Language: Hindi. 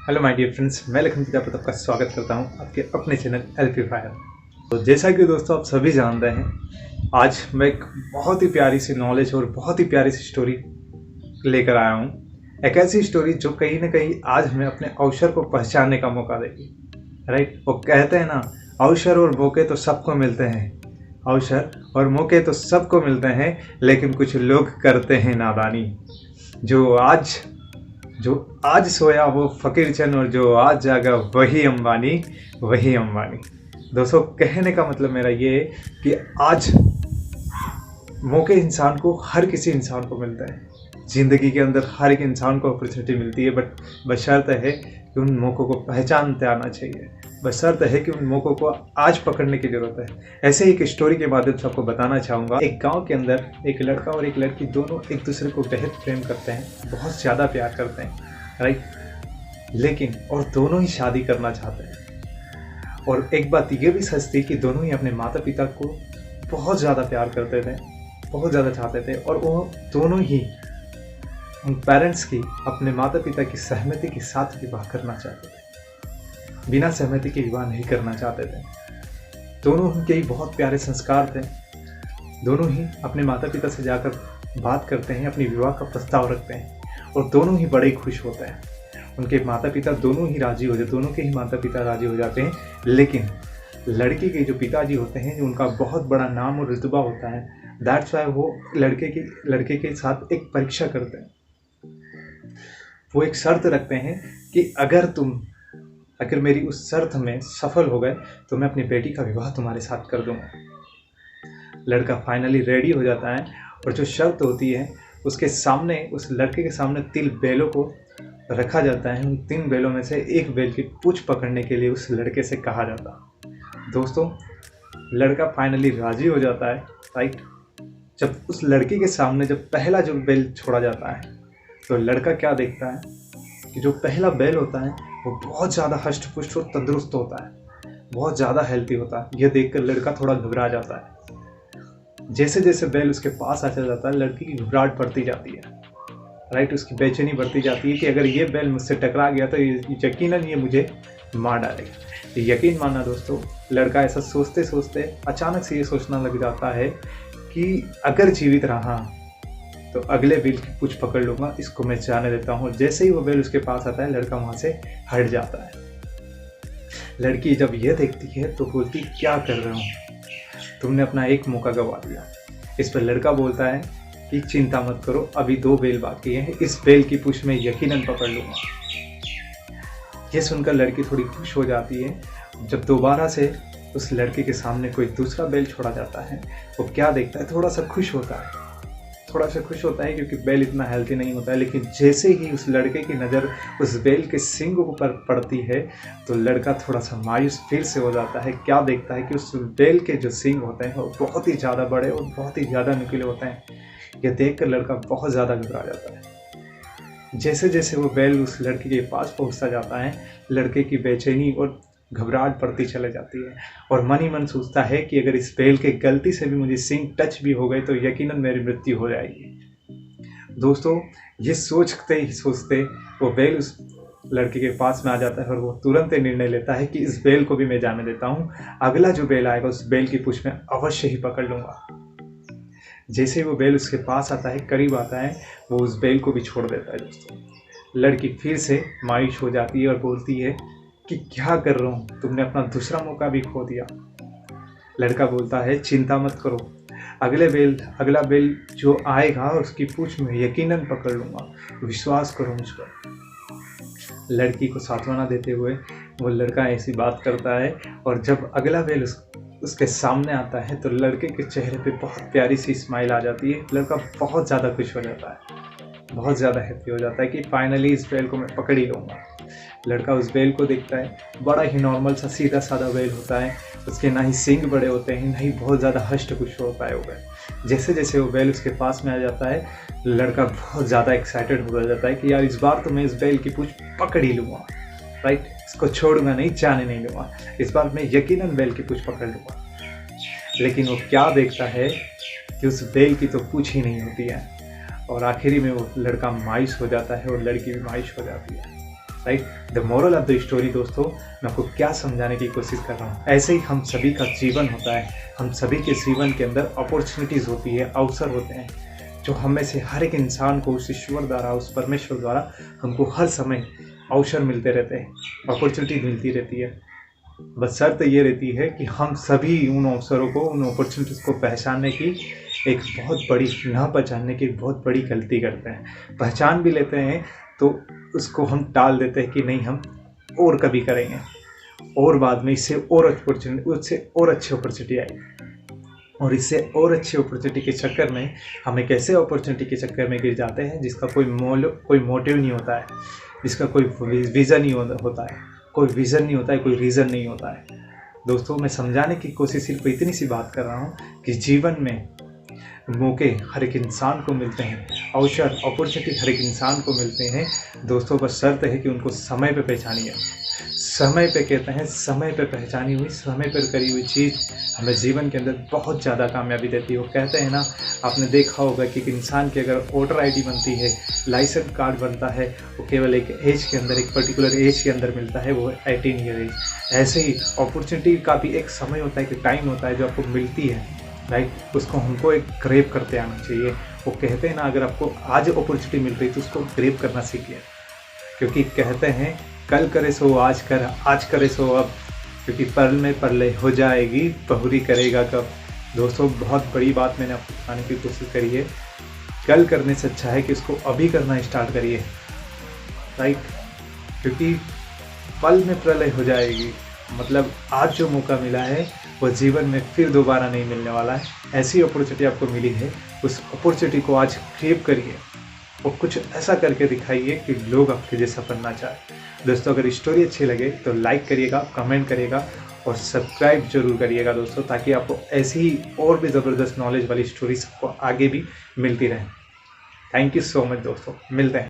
हेलो माय डियर फ्रेंड्स, मैं लखन प्रजापति आपका स्वागत करता हूं आपके अपने चैनल एलपी फायर। तो जैसा कि दोस्तों आप सभी जानते हैं, आज मैं एक बहुत ही प्यारी सी नॉलेज और बहुत ही प्यारी सी स्टोरी लेकर आया हूं। एक ऐसी स्टोरी जो कहीं ना कहीं आज हमें अपने अवसर को पहचानने का मौका देगी। राइट, वो कहते हैं ना, अवसर और मौके तो सबको मिलते हैं, अवसर और मौके तो सबको मिलते हैं, लेकिन कुछ लोग करते हैं नादानी। जो आज सोया वो फकीर चंद और जो आज जागा वही अंबानी। दोस्तों, कहने का मतलब मेरा ये है कि आज मौके इंसान को, हर किसी इंसान को मिलता है। ज़िंदगी के अंदर हर एक इंसान को अपॉर्चुनिटी मिलती है, बट बशर्ते है कि उन मौक़ों को पहचानते आना चाहिए। बशर्ते है कि उन मौक़ों को आज पकड़ने की ज़रूरत है। ऐसे ही एक स्टोरी के माध्यम से आपको बताना चाहूँगा। एक गांव के अंदर एक लड़का और एक लड़की दोनों एक दूसरे को बेहद प्रेम करते हैं, बहुत ज़्यादा प्यार करते हैं। राइट, लेकिन और दोनों ही शादी करना चाहते हैं। और एक बात ये भी सच थी कि दोनों ही अपने माता पिता को बहुत ज़्यादा प्यार करते थे, बहुत ज़्यादा चाहते थे, और वो दोनों ही उन पेरेंट्स की, अपने माता पिता की सहमति के साथ विवाह करना चाहते थे। बिना सहमति के विवाह नहीं करना चाहते थे। दोनों के ही बहुत प्यारे संस्कार थे। दोनों ही अपने माता पिता से जाकर बात करते हैं, अपनी विवाह का प्रस्ताव रखते हैं, और दोनों ही बड़े खुश होते हैं। उनके माता पिता दोनों ही राजी हो जाते, दोनों के ही माता पिता राजी हो जाते हैं। लेकिन लड़की के जो पिताजी होते हैं, जो उनका बहुत बड़ा नाम और रुतबा होता है, दैट्स वाई वो लड़के के साथ एक परीक्षा करते हैं। वो एक शर्त रखते हैं कि अगर मेरी उस शर्त में सफल हो गए तो मैं अपनी बेटी का विवाह तुम्हारे साथ कर दूंगा। लड़का फाइनली रेडी हो जाता है, और जो शर्त होती है उसके सामने, उस लड़के के सामने 3 बैलों को रखा जाता है। उन 3 बैलों में से एक बैल की पूंछ पकड़ने के लिए उस लड़के से कहा जाता है। दोस्तों, लड़का फाइनली राजी हो जाता है। राइट, जब उस लड़की के सामने जब पहला जो बैल छोड़ा जाता है, तो लड़का क्या देखता है कि जो पहला बैल होता है वो बहुत ज़्यादा हष्ट पुष्ट और तंदुरुस्त होता है, बहुत ज़्यादा हेल्थी होता है। यह देखकर लड़का थोड़ा घबरा जाता है। जैसे जैसे बैल उसके पास आता जाता है, लड़की की घबराहट बढ़ती जाती है। राइट, उसकी बेचैनी बढ़ती जाती है कि अगर ये बैल मुझसे टकरा गया तो यकीनन ये मुझे मार डालेगा। यकीन मानना दोस्तों, लड़का ऐसा सोचते सोचते अचानक से ये सोचना लग जाता है कि अगर जीवित रहा तो अगले बैल की पूंछ पकड़ लूँगा, इसको मैं जाने देता हूँ। जैसे ही वो बैल उसके पास आता है, लड़का वहाँ से हट जाता है। लड़की जब ये देखती है तो बोलती, क्या कर रहे हो, तुमने अपना एक मौका गंवा दिया। इस पर लड़का बोलता है कि चिंता मत करो, अभी 2 बैल बाकी हैं, इस बैल की पूंछ में यकीनन पकड़ लूँगा। ये सुनकर लड़की थोड़ी खुश हो जाती है। जब दोबारा से उस लड़के के सामने कोई दूसरा बैल छोड़ा जाता है, वो क्या देखता है, थोड़ा सा खुश होता है क्योंकि बैल इतना हेल्थी नहीं होता है। लेकिन जैसे ही उस लड़के की नज़र उस बैल के सींग पर पड़ती है, तो लड़का थोड़ा सा मायूस फिर से हो जाता है। क्या देखता है कि उस बैल के जो सींग होते हैं वो बहुत ही ज़्यादा बड़े और बहुत ही ज़्यादा नुकीले होते हैं। यह देखकर लड़का बहुत ज़्यादा घबरा जाता है। जैसे जैसे वो बैल उस लड़के के पास पहुंचता जाता है, लड़के की बेचैनी और घबराहट बढ़ती चले जाती है, और मन ही मन सोचता है कि अगर इस बैल के गलती से भी मुझे सींग टच भी हो गए तो यकीनन मेरी मृत्यु हो जाएगी। दोस्तों, ये सोचते ही सोचते वो बैल उस लड़के के पास में आ जाता है, और वो तुरंत निर्णय लेता है कि इस बैल को भी मैं जाने देता हूँ। अगला जो बैल आएगा उस बैल की पूंछ में अवश्य ही पकड़ लूँगा। जैसे ही वो बैल उसके पास आता है, करीब आता है, वो उस बैल को भी छोड़ देता है। दोस्तों, लड़की फिर से मायूस हो जाती है और बोलती है कि क्या कर रहा हूँ, तुमने अपना दूसरा मौका भी खो दिया। लड़का बोलता है, चिंता मत करो, अगला बैल जो आएगा उसकी पूंछ में यकीनन पकड़ लूँगा, विश्वास करो मुझ पर। लड़की को सांत्वना देते हुए वो लड़का ऐसी बात करता है, और जब अगला बैल उसके सामने आता है तो लड़के के चेहरे पे बहुत प्यारी सी स्माइल आ जाती है। लड़का बहुत ज़्यादा खुश हो जाता है, बहुत ज़्यादा हैप्पी हो जाता है कि फाइनली इस बैल को मैं पकड़ ही लूँगा। लड़का उस बैल को देखता है, बड़ा ही नॉर्मल सा सीधा साधा बैल होता है। उसके ना ही सींग बड़े होते हैं, ना ही बहुत ज़्यादा हष्ट पुष्ट होता है वो बैल। जैसे जैसे वो बैल उसके पास में आ जाता है, लड़का बहुत ज़्यादा एक्साइटेड हो जाता है कि यार इस बार तो मैं इस बैल की पूंछ पकड़ ही लूँगा। राइट, इसको छोड़ूंगा नहीं, जाने नहीं दूँगा, इस बार मैं यकीनन बैल की पूंछ पकड़ लूँगा। लेकिन वो क्या देखता है कि उस बैल की तो पूंछ ही नहीं होती है, और आखिरी में वो लड़का मायूस हो जाता है और लड़की भी मायूस हो जाती है। Right. The moral of the story दोस्तों, मैं आपको क्या समझाने की कोशिश कर रहा हूँ, ऐसे ही हम सभी का जीवन होता है, हम सभी के जीवन के अंदर अपॉर्चुनिटीज़ होती है, अवसर होते हैं, जो हम में से हर एक इंसान को उस ईश्वर द्वारा, उस परमेश्वर द्वारा हमको हर समय अवसर मिलते रहते हैं, अपॉर्चुनिटी मिलती रहती है। बस शर्त ये रहती है कि हम सभी उन अवसरों को, उन अपॉर्चुनिटीज़ को पहचानने की एक बहुत बड़ी, ना पहचानने की बहुत बड़ी गलती करते हैं। पहचान भी लेते हैं तो उसको हम टाल देते हैं कि नहीं, हम और कभी करेंगे, और बाद में इससे और अपॉर्चुनिटी, उससे और अच्छी अपॉर्चुनिटी आएगी, और इससे और अच्छी अपॉर्चुनिटी के चक्कर में हम एक ऐसे अपॉर्चुनिटी के चक्कर में गिर जाते हैं जिसका कोई मोटिव नहीं होता है, जिसका कोई विज़न नहीं होता है, कोई विज़न नहीं होता है, कोई रीज़न नहीं होता है। दोस्तों, मैं समझाने की कोशिश सिर्फ इतनी सी बात कर रहा हूँ कि जीवन में मौके हर एक इंसान को मिलते हैं, अवसर, अपॉर्चुनिटी हर एक इंसान को मिलते हैं दोस्तों। बस शर्त है कि उनको समय पे पहचानिए। समय पे कहते हैं, समय पे पहचानी हुई, समय पर करी हुई चीज़ हमें जीवन के अंदर बहुत ज़्यादा कामयाबी देती है। वो कहते हैं ना, आपने देखा होगा कि एक इंसान की अगर वोटर आईडी बनती है, लाइसेंस कार्ड बनता है, वो केवल एक एज के अंदर, एक पर्टिकुलर एज के अंदर मिलता है, वो 18 ईयर एज। ऐसे ही अपॉर्चुनिटी का भी एक समय होता है, कि टाइम होता है जो आपको मिलती है, राइट। उसको हमको एक ग्रेब करते आना चाहिए। वो कहते हैं ना, अगर आपको आज अपॉर्चुनिटी मिल रही तो उसको ग्रेब करना सीखिए, क्योंकि कहते हैं कल करे सो आज कर, आज करे सो अब, क्योंकि पल में परलय हो जाएगी, बहुरी करेगा कब। दोस्तों, बहुत बड़ी बात मैंने आपको बताने की कोशिश करी है। कल करने से अच्छा है कि उसको अभी करना स्टार्ट करिए, राइट, क्योंकि पल में प्रलय हो जाएगी, मतलब आज जो मौका मिला है वो जीवन में फिर दोबारा नहीं मिलने वाला है। ऐसी अपॉर्चुनिटी आपको मिली है, उस अपॉर्चुनिटी को आज ग्रैब करिए और कुछ ऐसा करके दिखाइए कि लोग आपके जैसा बनना चाहें। दोस्तों, अगर स्टोरी अच्छी लगे तो लाइक करिएगा, कमेंट करिएगा और सब्सक्राइब जरूर करिएगा दोस्तों, ताकि आपको ऐसी ही और भी ज़बरदस्त नॉलेज वाली स्टोरीज आपको आगे भी मिलती रहें। थैंक यू सो मच दोस्तों, मिलते हैं।